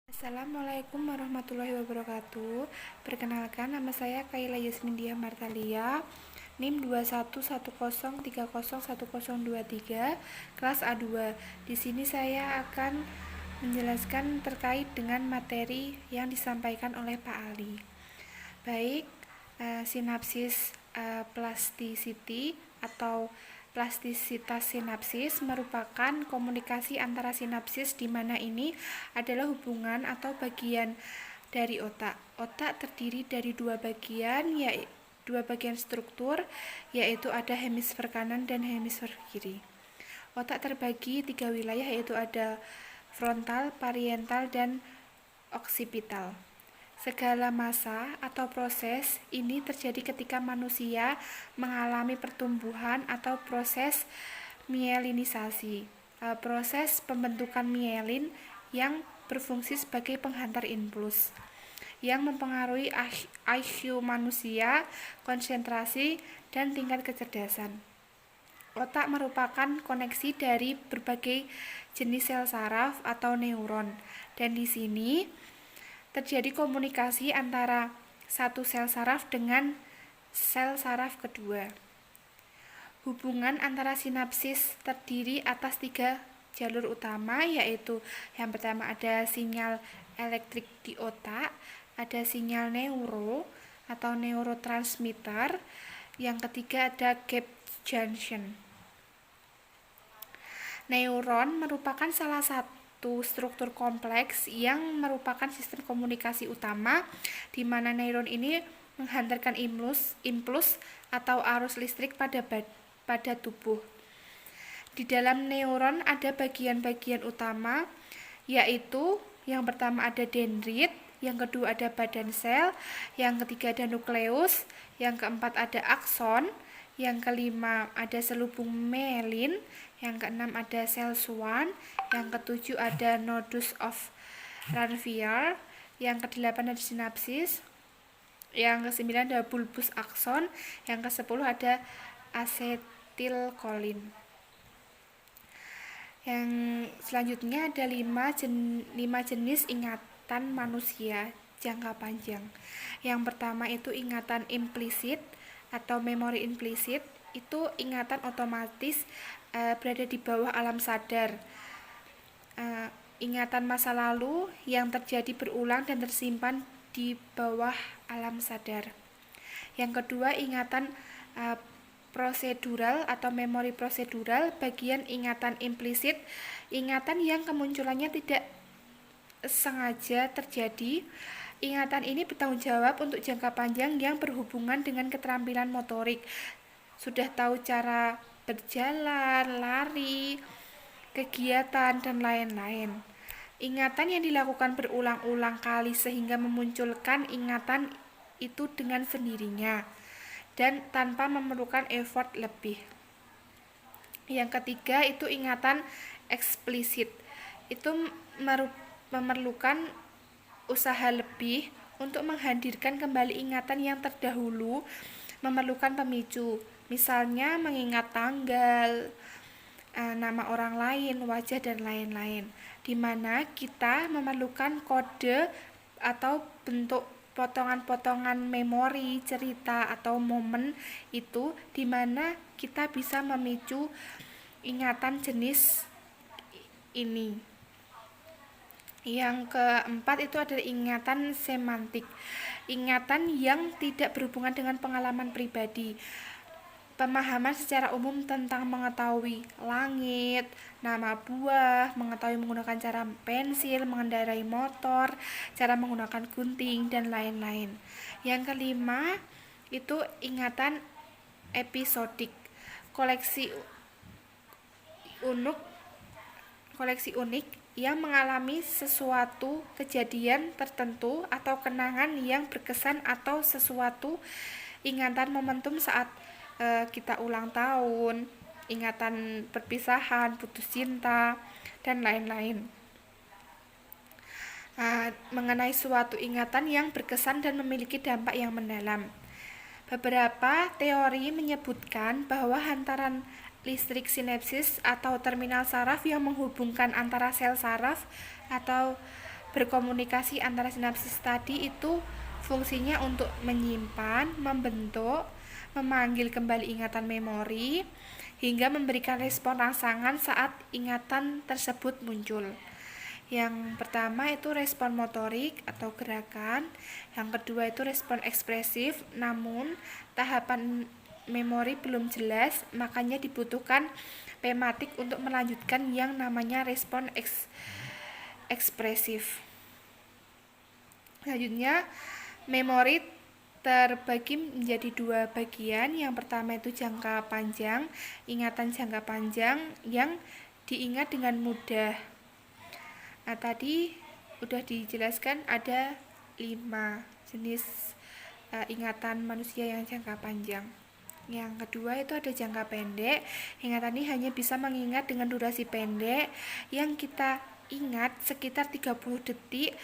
Assalamualaikum warahmatullahi wabarakatuh. Perkenalkan, nama saya Kaila Yasmin Diah Martalia, NIM 2110301023, kelas A2. Di sini saya akan menjelaskan terkait dengan materi yang disampaikan oleh Pak Ali. Baik, sinapsis plasticity atau plastisitas sinapsis merupakan komunikasi antara sinapsis di mana ini adalah hubungan atau bagian dari otak. Otak terdiri dari dua bagian, yaitu dua bagian struktur, yaitu ada hemisfer kanan dan hemisfer kiri. Otak terbagi tiga wilayah, yaitu ada frontal, parietal, dan oksipital. Segala masa atau proses ini terjadi ketika manusia mengalami pertumbuhan atau proses mielinisasi, proses pembentukan mielin yang berfungsi sebagai penghantar impuls yang mempengaruhi IQ manusia, konsentrasi, dan tingkat kecerdasan. Otak merupakan koneksi dari berbagai jenis sel saraf atau neuron, dan di sini terjadi komunikasi antara satu sel saraf dengan sel saraf kedua. Hubungan antara sinapsis terdiri atas tiga jalur utama, yaitu yang pertama ada sinyal elektrik di otak, ada sinyal neuro atau neurotransmitter, yang ketiga ada gap junction. Neuron merupakan salah satu struktur kompleks yang merupakan sistem komunikasi utama di mana neuron ini menghantarkan impuls atau arus listrik pada tubuh. Di dalam neuron ada bagian-bagian utama, yaitu yang pertama ada dendrit, yang kedua ada badan sel, yang ketiga ada nukleus, yang keempat ada akson, yang kelima ada selubung mielin, yang keenam ada sel Schwann, yang ketujuh ada nodus of Ranvier, yang kedelapan ada sinapsis, yang kesembilan ada bulbus akson, yang kesepuluh ada asetilkolin. Yang selanjutnya ada 5 jenis ingatan manusia jangka panjang. Yang pertama itu ingatan implisit atau memori implisit, itu ingatan otomatis berada di bawah alam sadar. Ingatan masa lalu yang terjadi berulang dan tersimpan di bawah alam sadar. Yang kedua ingatan prosedural atau memori prosedural, bagian ingatan implisit, ingatan yang kemunculannya tidak sengaja terjadi. Ingatan ini bertanggung jawab untuk jangka panjang yang berhubungan dengan keterampilan motorik. Sudah tahu cara berjalan, lari, kegiatan, dan lain-lain. Ingatan yang dilakukan berulang-ulang kali sehingga memunculkan ingatan itu dengan sendirinya dan tanpa memerlukan effort lebih. Yang ketiga itu ingatan eksplisit. Itu memerlukan usaha lebih untuk menghadirkan kembali ingatan yang terdahulu, memerlukan pemicu, misalnya mengingat tanggal, nama orang lain, wajah, dan lain-lain, di mana kita memerlukan kode atau bentuk potongan-potongan memori, cerita, atau momen itu, di mana kita bisa memicu ingatan jenis ini. Yang keempat itu adalah ingatan semantik, ingatan yang tidak berhubungan dengan pengalaman pribadi, pemahaman secara umum tentang mengetahui langit, nama buah, mengetahui menggunakan cara pensil, mengendarai motor, cara menggunakan gunting, dan lain-lain. Yang kelima itu ingatan episodik, koleksi unik yang mengalami sesuatu kejadian tertentu atau kenangan yang berkesan atau sesuatu ingatan momentum saat kita ulang tahun, ingatan perpisahan, putus cinta, dan lain-lain. Mengenai suatu ingatan yang berkesan dan memiliki dampak yang mendalam. Beberapa teori menyebutkan bahwa hantaran listrik sinapsis atau terminal saraf yang menghubungkan antara sel saraf atau berkomunikasi antara sinapsis tadi itu fungsinya untuk menyimpan, membentuk, memanggil kembali ingatan memori, hingga memberikan respon rangsangan saat ingatan tersebut muncul. Yang pertama itu respon motorik atau gerakan, yang kedua itu respon ekspresif, namun tahapan memori belum jelas, makanya dibutuhkan pematik untuk melanjutkan yang namanya respon ekspresif. Selanjutnya, memori terbagi menjadi dua bagian. Yang pertama itu jangka panjang, ingatan jangka panjang yang diingat dengan mudah. Nah, tadi udah dijelaskan ada 5 jenis ingatan manusia yang jangka panjang. Yang kedua itu ada jangka pendek. Ingatan ini hanya bisa mengingat dengan durasi pendek yang kita ingat sekitar 30 detik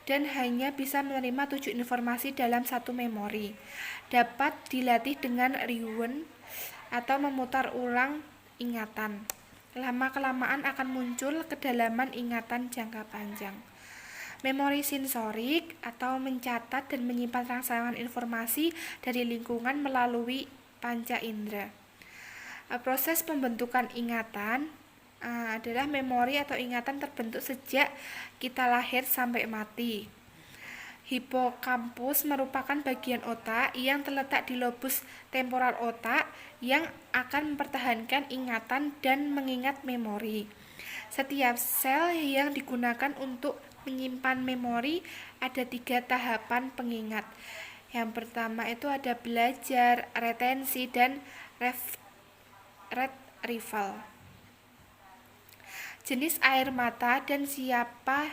dan hanya bisa menerima 7 informasi dalam satu memori. Dapat dilatih dengan rewind atau memutar ulang ingatan. Lama-kelamaan akan muncul kedalaman ingatan jangka panjang. Memori sensorik atau mencatat dan menyimpan rangsangan informasi dari lingkungan melalui panca indera. Proses pembentukan ingatan adalah memori atau ingatan terbentuk sejak kita lahir sampai mati. Hipokampus merupakan bagian otak yang terletak di lobus temporal otak yang akan mempertahankan ingatan dan mengingat memori. Setiap sel yang digunakan untuk menyimpan memori ada 3 tahapan pengingat. Yang pertama itu ada belajar, retensi, dan retrieval. Jenis air mata dan siapa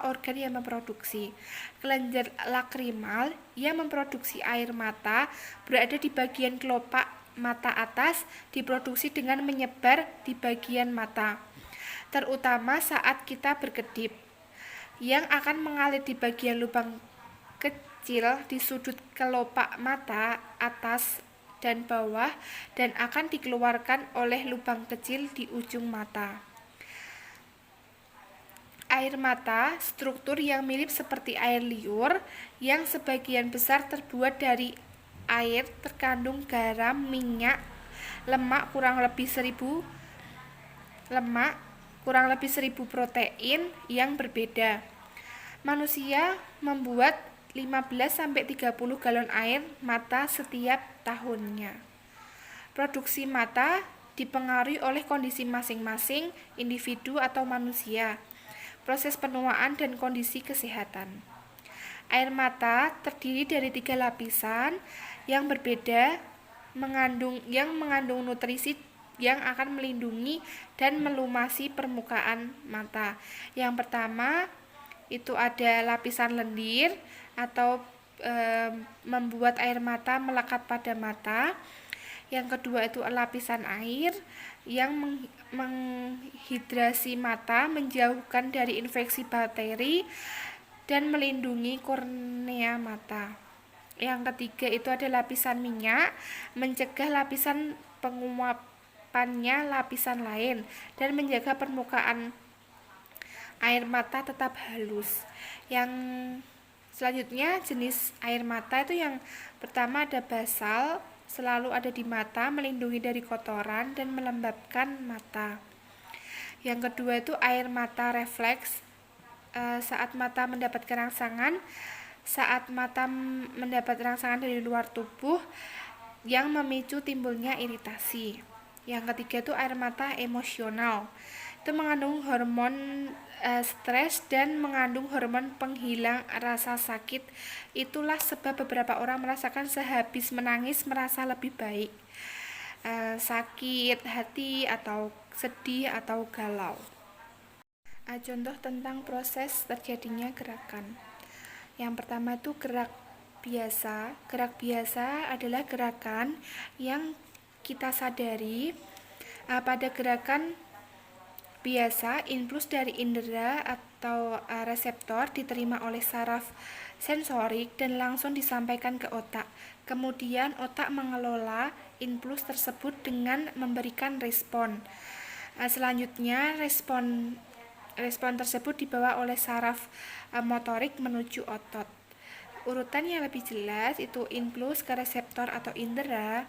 organ yang memproduksi. Kelenjar lakrimal yang memproduksi air mata berada di bagian kelopak mata atas, diproduksi dengan menyebar di bagian mata, terutama saat kita berkedip, yang akan mengalir di bagian lubang kecil di sudut kelopak mata atas dan bawah dan akan dikeluarkan oleh lubang kecil di ujung mata. Air mata, struktur yang mirip seperti air liur yang sebagian besar terbuat dari air terkandung garam, minyak, lemak kurang lebih 1000 protein yang berbeda. Manusia membuat 15-30 galon air mata setiap tahunnya. Produksi mata dipengaruhi oleh kondisi masing-masing individu atau manusia, proses penuaan dan kondisi kesehatan. Air mata terdiri dari 3 lapisan yang berbeda yang mengandung nutrisi yang akan melindungi dan melumasi permukaan mata. Yang pertama itu ada lapisan lendir atau membuat air mata melekat pada mata. Yang kedua itu lapisan air yang menghidrasi mata, menjauhkan dari infeksi bakteri dan melindungi kornea mata. Yang ketiga itu ada lapisan minyak, mencegah lapisan penguapannya lapisan lain dan menjaga permukaan air mata tetap halus. Yang selanjutnya jenis air mata itu yang pertama ada basal, selalu ada di mata, melindungi dari kotoran dan melembabkan mata. Yang kedua itu air mata refleks, saat mata mendapatkan rangsangan dari luar tubuh yang memicu timbulnya iritasi. Yang ketiga itu air mata emosional, itu mengandung hormon stres dan mengandung hormon penghilang rasa sakit. Itulah sebab beberapa orang merasakan sehabis menangis merasa lebih baik, sakit hati atau sedih atau galau. Contoh tentang proses terjadinya gerakan. Yang pertama itu gerak biasa. Gerak biasa adalah gerakan yang kita sadari. Pada gerakan biasa, impuls dari indera atau reseptor diterima oleh saraf sensorik dan langsung disampaikan ke otak. Kemudian otak mengelola impuls tersebut dengan memberikan respon. Selanjutnya respon respon tersebut dibawa oleh saraf motorik menuju otot. Urutan yang lebih jelas itu impuls ke reseptor atau indera,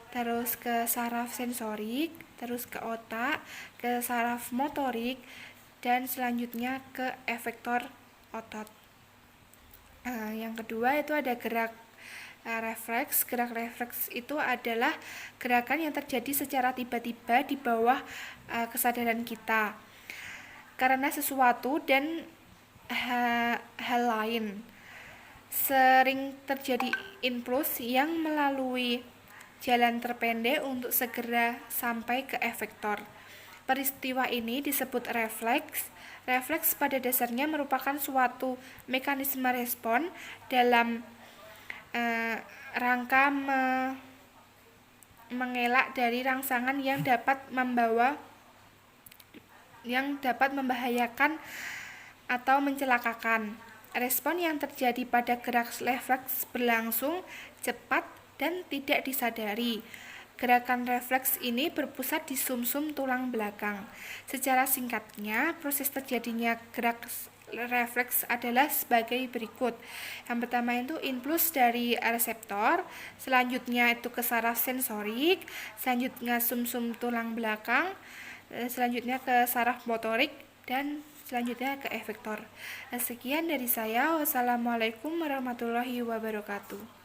terus ke saraf sensorik, terus ke otak, ke saraf motorik, dan selanjutnya ke efektor otot. Yang kedua itu ada gerak refleks. Gerak refleks itu adalah gerakan yang terjadi secara tiba-tiba di bawah kesadaran kita karena sesuatu dan hal lain. Sering terjadi impuls yang melalui jalan terpendek untuk segera sampai ke efektor. Peristiwa ini disebut refleks. Refleks pada dasarnya merupakan suatu mekanisme respon dalam rangka mengelak dari rangsangan yang dapat membahayakan atau mencelakakan. Respon yang terjadi pada gerak refleks berlangsung cepat dan tidak disadari. Gerakan refleks ini berpusat di sumsum tulang belakang. Secara singkatnya, proses terjadinya gerak refleks adalah sebagai berikut. Yang pertama itu impuls dari reseptor, selanjutnya itu ke saraf sensorik, selanjutnya sumsum tulang belakang, selanjutnya ke saraf motorik, dan selanjutnya ke efektor. Sekian dari saya. Wassalamualaikum warahmatullahi wabarakatuh.